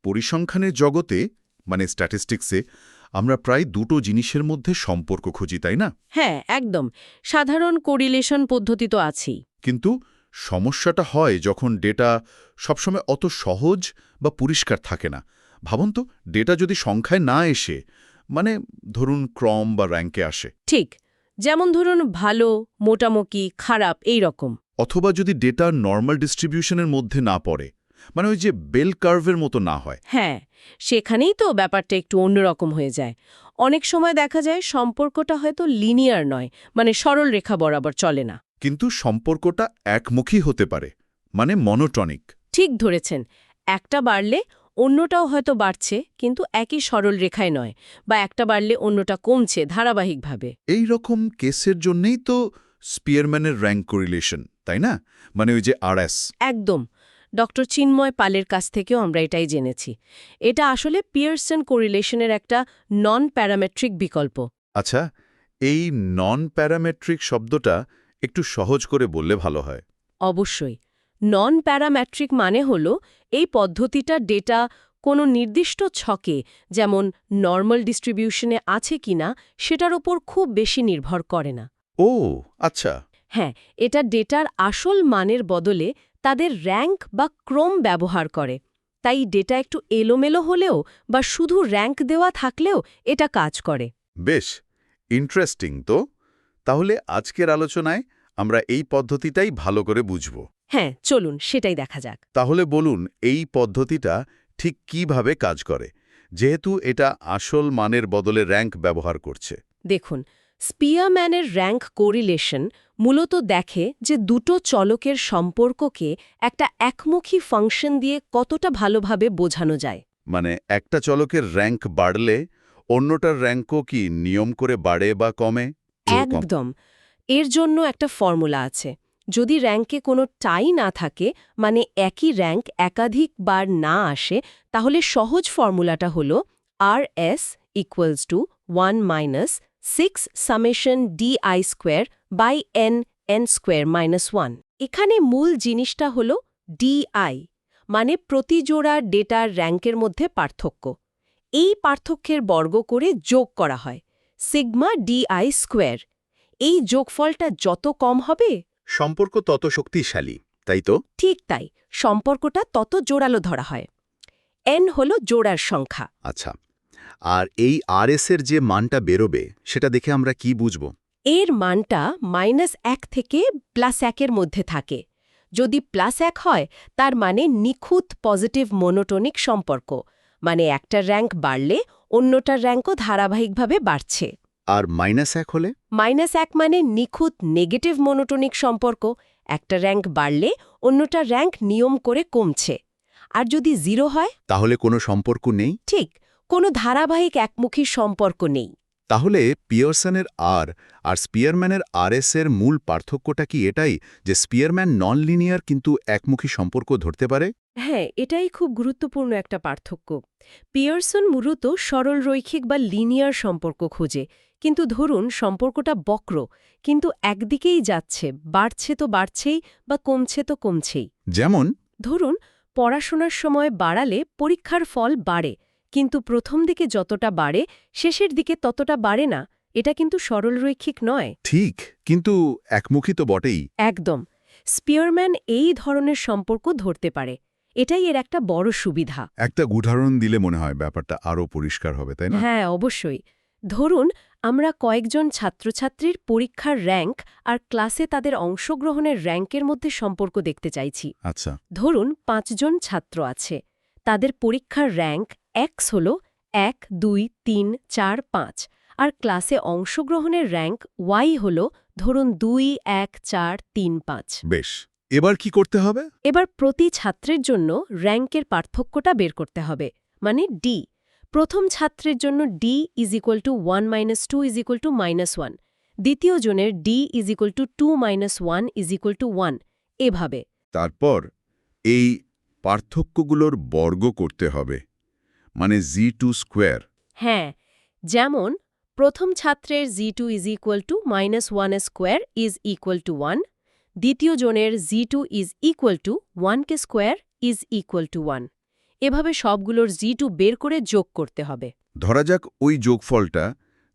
পরিসংখ্যানের জগতে মানে স্ট্যাটিস্টিক্সে আমরা প্রায় দুটো জিনিসের মধ্যে সম্পর্ক খুঁজি, তাই না? হ্যাঁ, একদম। সাধারণ কোরিলেশন পদ্ধতি তো আছেই। কিন্তু সমস্যাটা হয় যখন ডেটা সবসময় অত সহজ বা পরিষ্কার থাকে না। ভাবুন তো, ডেটা যদি সংখ্যায় না এসে মানে ধরুন ক্রম বা র্যাঙ্কে আসে, ঠিক। যেমন ধরুন ভালো, মোটামুটি, খারাপ এই রকম। অথবা যদি ডেটা নর্মাল ডিস্ট্রিবিউশনের মধ্যে না পড়ে, মানে ওই যে বেল কার্ভের মতো না হয়। হ্যাঁ, সেখানেই তো ব্যাপারটা একটু অন্যরকম হয়ে যায়। অনেক সময় দেখা যায় সম্পর্কটা হয়তো লিনিয়ার নয়, মানে সরল রেখা বরাবর চলে না। কিন্তু সম্পর্কটা একমুখী হতে পারে, মানে মনোটনিক। ঠিক ধরেছেন। একটা বাড়লে অন্যটাও হয়তো বাড়ছে, কিন্তু একই সরল রেখায় নয়, বা একটা বাড়লে অন্যটা কমছে ধারাবাহিকভাবে। এই রকম কেসের জন্যেই তো স্পিয়ারম্যানের র্যাঙ্ক কোরিলেশন, তাই না? মানে ওই যে RS। একদম। ডক্টর চিন্ময় পালের কাছ থেকেও আমরা এটাই জেনেছি। এটা আসলে পিয়ারসন কোরিলেশনের একটা নন প্যারামেট্রিক বিকল্প। আচ্ছা, এই নন প্যারামেট্রিক শব্দটা একটু সহজ করে বললে ভালো হয়। অবশ্যই। নন প্যারামেট্রিক মানে হল এই পদ্ধতিটা ডেটা কোনো নির্দিষ্ট ছকে, যেমন নর্মাল ডিস্ট্রিবিউশনে আছে কিনা সেটার ওপর খুব বেশি নির্ভর করে না। ও আচ্ছা। হ্যাঁ, এটা ডেটার আসল মানের বদলে তাদের র্যাঙ্ক বা ক্রম ব্যবহার করে। তাই ডেটা একটু এলোমেলো হলেও বা শুধু র্যাঙ্ক দেওয়া থাকলেও এটা কাজ করে। বেশ ইন্টারেস্টিং তো। তাহলে আজকের আলোচনায় আমরা এই পদ্ধতিটাই ভালো করে বুঝব। হ্যাঁ, চলুন সেটাই দেখা যাক। তাহলে বলুন, এই পদ্ধতিটা ঠিক কিভাবে কাজ করে, যেহেতু এটা আসল মানের বদলে র্যাঙ্ক ব্যবহার করছে? দেখুন, স্পিয়ারম্যানের র্যাঙ্ক কোরিলেশন মূলত দেখে যে দুটো চলকের সম্পর্ককে একটা একমুখী ফাংশন দিয়ে কতটা ভালোভাবে বোঝানো যায়। মানে একটা চলকের র্যাঙ্ক বাড়লে অন্যটার র্যাঙ্কও কি নিয়ম করে বাড়ে বা কমে? এরকম? একদম। এর জন্য একটা ফর্মুলা আছে। যদি র্যাঙ্কে কোনো টাই না থাকে, মানে একই র্যাঙ্ক একাধিকবার না আসে, তাহলে সহজ ফর্মুলাটা হল RS equals to 1 minus 6 summation DI square by n square minus 1। এখানে মূল জিনিসটা হল DI, মানে প্রতি জোড়া ডেটার র্যাঙ্কের মধ্যে পার্থক্য। এই পার্থক্যের বর্গ করে যোগ করা হয়, সিগমা DI স্কোয়ার। এই যোগফলটা যত কম হবে, সম্পর্ক তত শক্তিশালী, তাই তো? ঠিক তাই, সম্পর্কটা তত জোরালো ধরা হয়। n হল জোড়ার সংখ্যা। আচ্ছা, আর এই RS এর যে মানটা বেরোবে সেটা দেখে আমরা কি বুঝব? এর মানটা -1 থেকে +1 মধ্যে থাকে। যদি +1 হয়, তার মানে নিখুঁত পজিটিভ মোনোটোনিক সম্পর্ক, মানে একটা র্যাঙ্ক বাড়লে অন্যটার র্যাঙ্কও ধারাবাহিকভাবে বাড়ছে। আর -1 হলে? -1 মানে নিখুঁত নেগেটিভ মোনোটোনিক সম্পর্ক, একটা র্যাঙ্ক বাড়লে অন্যটা র্যাঙ্ক নিয়ম করে কমছে। আর যদি 0 হয়, তাহলে কোনো সম্পর্ক নেই? ঠিক, কোনো ধারাবাহিক একমুখী সম্পর্ক নেই। তাহলে পিয়ারসনের আর স্পিয়ারম্যানের RS এর মূল পার্থক্যটা কি এটাই যে স্পিয়ারম্যান নন লিনিয়ার কিন্তু একমুখী সম্পর্ক ধরতে পারে? হ্যাঁ, এটাই খুব গুরুত্বপূর্ণ একটা পার্থক্য। পিয়ারসন মূলত সরল রৈখিক বা লিনিয়ার সম্পর্ক খোঁজে, কিন্তু ধরুন সম্পর্কটা বক্র, কিন্তু একদিকেই যাচ্ছে, বাড়ছে তো বাড়ছেই বা কমছে তো কমছেই। যেমন? ধরুন পড়াশোনার সময় বাড়ালে পরীক্ষার ফল বাড়ে, কিন্তু প্রথম দিকে যতটা বাড়ে শেষের দিকে ততটা বাড়ে না। এটা কিন্তু সরলরৈখিক নয়। ঠিক, কিন্তু একমুখী তো বটেই। একদম। স্পিয়ারম্যান এই ধরনের সম্পর্ক ধরতে পারে। এটাই এর একটা বড় সুবিধা। একটা উদাহরণ দিলে মনে হয় ব্যাপারটা আরও পরিষ্কার হবে, তাই না? হ্যাঁ, অবশ্যই। ধরুন আমরা কয়েকজন ছাত্রছাত্রীর পরীক্ষার র্যাঙ্ক আর ক্লাসে তাদের অংশগ্রহণের র্যাঙ্কের মধ্যে সম্পর্ক দেখতে চাইছি। আচ্ছা। ধরুন 5 জন ছাত্র আছে। তাদের পরীক্ষার র্যাঙ্ক X হল 1, 2, 3, 4, 5, আর ক্লাসে অংশগ্রহণের র্যাঙ্ক Y হল ধরুন 2, 1, 4, 3, 5। বেশ, এবার কি করতে হবে? এবার প্রতি ছাত্রের জন্য র্যাঙ্কের পার্থক্যটা বের করতে হবে, মানে D। প্রথম ছাত্রের জন্য D is equal to 1 minus 2 is equal to -1, দ্বিতীয় জনের D is equal to 2 minus 1 is equal to 1, এভাবে। তারপর এই পার্থক্যগুলোর বর্গ করতে হবে, মানে Z2 স্কোয়ার। হ্যাঁ, যেমন প্রথম ছাত্রের Z2 is equal to -1 square is equal to 1, দ্বিতীয় জনের Z2 is equal to 1 square is equal to 1। এভাবে সবগুলোর Z2 বের করে যোগ করতে হবে। ধরা যাক ওই যোগফলটা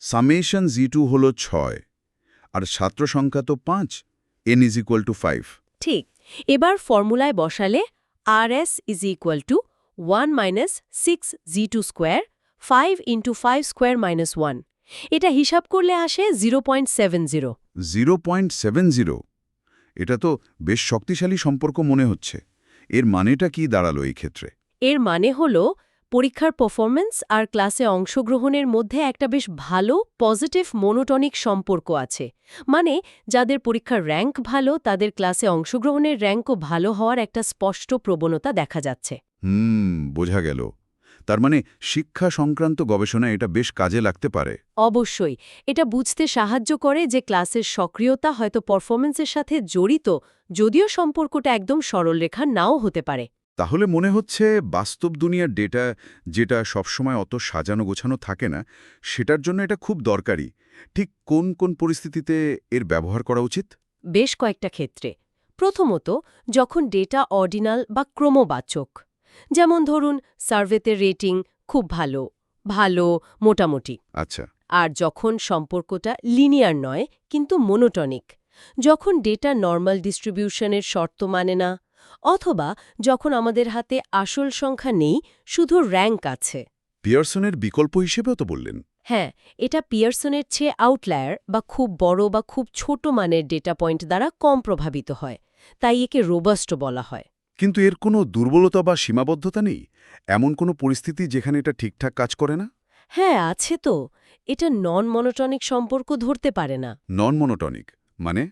সামেশন Z2 হলো 6 আর ছাত্র সংখ্যা তো 5, n = 5। ঠিক, এবার ফর্মুলায় বসালে RS = 1 - 6Z2 স্কোয়ার 5 × 5 স্কোয়ার - 1। এটা হিসাব করলে আসে 0.70। 0.70, এটা তো বেশ শক্তিশালী সম্পর্ক মনে হচ্ছে। এর মানেটা কি দাঁড়ালো এই ক্ষেত্রে? এর মানে হলো পরীক্ষার পারফরম্যান্স আর ক্লাসে অংশগ্রহণের মধ্যে একটা বেশ ভালো পজিটিভ মোনোটনিক সম্পর্ক আছে। মানে যাদের পরীক্ষার র্যাঙ্ক ভালো তাদের ক্লাসে অংশগ্রহণের র্যাঙ্কও ভালো হওয়ার একটা স্পষ্ট প্রবণতা দেখা যাচ্ছে। বোঝা গেল। তার মানে শিক্ষা সংক্রান্ত গবেষণা এটা বেশ কাজে লাগতে পারে। অবশ্যই এটা বুঝতে সাহায্য করে যে ক্লাসের সক্রিয়তা হয়তো পারফরম্যান্সের সাথে জড়িত, যদিও সম্পর্কটা একদম সরলরেখা নাও হতে পারে। তাহলে মনে হচ্ছে বাস্তব দুনিয়ার ডেটা, যেটা সবসময় অত সাজানো গোছানো থাকে না, সেটার জন্য এটা খুব দরকারি। ঠিক কোন কোন পরিস্থিতিতে এর ব্যবহার করা উচিত? বেশ কয়েকটা ক্ষেত্রে। প্রথমত, যখন ডেটা অর্ডিনাল বা ক্রমবাচক, যেমন ধরুন সার্ভেতে রেটিং খুব ভালো, ভালো, মোটামুটি। আচ্ছা। আর যখন সম্পর্কটা লিনিয়ার নয় কিন্তু মোনোটনিক, যখন ডেটা নর্মাল ডিস্ট্রিবিউশনের শর্ত মানে না, অথবা যখন আমাদের হাতে আসল সংখ্যা নেই, শুধু র্যাঙ্ক আছে। পিয়ারসনের বিকল্প হিসেবেও তো বললেন। হ্যাঁ, এটা পিয়ারসনের চেয়ে আউটলায়ার বা খুব বড় বা খুব ছোট মানের ডেটা পয়েন্ট দ্বারা কম প্রভাবিত হয়, তাই একে রোবাস্ট বলা হয়। কিন্তু এর কোনো দুর্বলতা বা সীমাবদ্ধতা নেই? এমন কোনো পরিস্থিতি যেখানে এটা ঠিকঠাক কাজ করে না? হ্যাঁ, আছে তো। এটা নন মনোটনিক সম্পর্ক ধরতে পারে না। নন মনোটনিক মানে?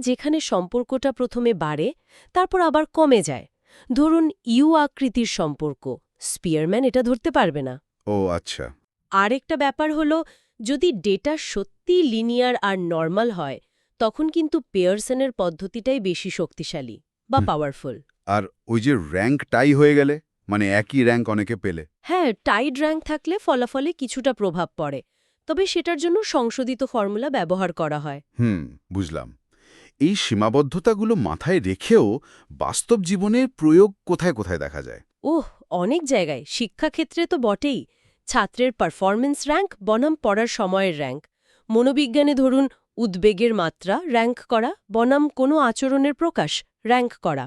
যেখানে সম্পর্কটা প্রথমে বাড়ে, তারপর আবার কমে যায়। ধরুন ইউ আকৃতির সম্পর্ক, স্পিয়ারম্যান এটা ধরতে পারবে না। ও আচ্ছা। আরেকটা ব্যাপার হলো, যদি ডেটা সত্যি লিনিয়ার আর নরমাল হয়, তখন কিন্তু পিয়ারসনের পদ্ধতিটাই বেশি শক্তিশালী বা পাওয়ারফুল। আর ওই যে র্যাঙ্ক টাই হয়ে গেলে, মানে একই র্যাঙ্ক অনেকে পেলে? হ্যাঁ, টাইড র্যাঙ্ক থাকলে ফলাফলে কিছুটা প্রভাব পড়ে, তবে সেটার জন্য সংশোধিত ফর্মুলা ব্যবহার করা হয়। বুঝলাম। এই সীমাবদ্ধতাগুলো মাথায় রেখেও বাস্তব জীবনে প্রয়োগ কোথায় কোথায় দেখা যায়? অনেক জায়গায়, শিক্ষাক্ষেত্রে তো বটেই। ছাত্রের পারফরমেন্স র্যাঙ্ক বনাম পড়ার সময়ের র্যাঙ্ক। মনোবিজ্ঞানে ধরুন উদ্বেগের মাত্রা র্যাঙ্ক করা বনাম কোনো আচরণের প্রকাশ র্যাঙ্ক করা।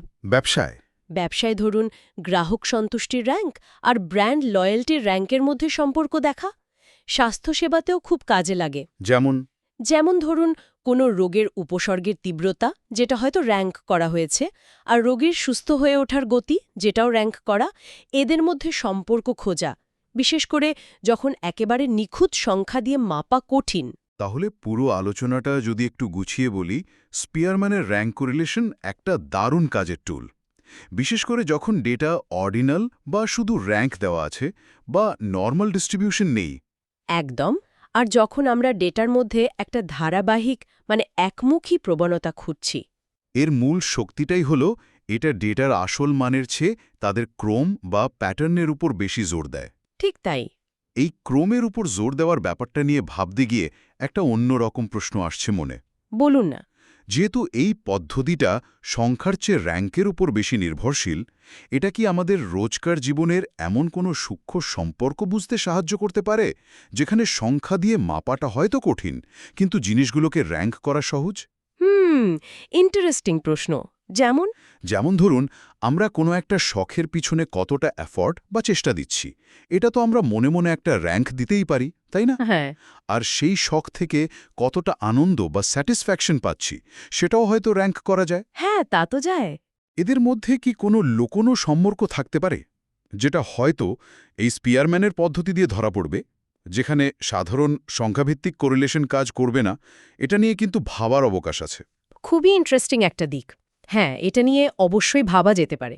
ব্যবসায় ধরুন গ্রাহক সন্তুষ্টির র্যাঙ্ক আর ব্র্যান্ড লয়্যাল্টির র্যাঙ্কের মধ্যে সম্পর্ক দেখা। স্বাস্থ্যসেবাতেও খুব কাজে লাগে। যেমন ধরুন কোনো রোগের উপসর্গের তীব্রতা, যেটা হয়তো র্যাঙ্ক করা হয়েছে, আর রোগীর সুস্থ হয়ে ওঠার গতি, যেটাও র্যাঙ্ক করা। এদের মধ্যে সম্পর্ক খোঁজা, বিশেষ করে যখন একেবারে নিখুঁত সংখ্যা দিয়ে মাপা কঠিন। তাহলে পুরো আলোচনাটা যদি একটু গুছিয়ে বলি, স্পিয়ারম্যানের র্যাঙ্ক কোরিলেশন একটা দারুণ কাজের টুল। বিশেষ করে যখন ডেটা অর্ডিনাল বা শুধু র্যাঙ্ক দেওয়া আছে বা নর্মাল ডিস্ট্রিবিউশন নেই। একদম। আর যখন আমরা ডেটার মধ্যে একটা ধারাবাহিক একমুখী প্রবণতা খুঁজছি। এর মূল শক্তিটাই হলো এটা ডেটার আসল মানের চেয়ে তাদের ক্রম বা প্যাটার্নের উপর বেশি জোর দেয়। ঠিক তাই। এই ক্রমের উপর জোর দেওয়ার ব্যাপারটা নিয়ে ভাবতে গিয়ে একটা অন্য রকম প্রশ্ন আসছে মনে। বলুন না। যেহেতু এই পদ্ধতিটা সংখ্যার চেয়ে র্যাঙ্কের উপর বেশি নির্ভরশীল, এটা কি আমাদের রোজকার জীবনের এমন কোনো সূক্ষ্ম সম্পর্ক বুঝতে সাহায্য করতে পারে, যেখানে সংখ্যা দিয়ে মাপাটা হয়তো কঠিন, কিন্তু জিনিসগুলোকে র্যাঙ্ক করা সহজ? ইন্টারেস্টিং প্রশ্ন। যেমন ধরুন, আমরা কোনো একটা শখের পিছনে কতটা এফর্ট বা চেষ্টা দিচ্ছি, এটা তো আমরা মনে মনে একটা র্যাঙ্ক দিতেই পারি, তাই না? হ্যাঁ। আর সেই শখ থেকে কতটা আনন্দ বা স্যাটিসফ্যাকশন পাচ্ছি, সেটাও হয়তো র্যাঙ্ক করা যায়। হ্যাঁ, তা তো যায়। এদের মধ্যে কি কোনো লুকোনো সম্পর্ক থাকতে পারে, যেটা হয়তো এই স্পিয়ারম্যানের পদ্ধতি দিয়ে ধরা পড়বে, যেখানে সাধারণ সংখ্যাভিত্তিক কোরিলেশন কাজ করবে না? এটা নিয়ে কিন্তু ভাবার অবকাশ আছে। খুবই ইন্টারেস্টিং একটা দিক। হ্যাঁ, এটা নিয়ে অবশ্যই ভাবা যেতে পারে।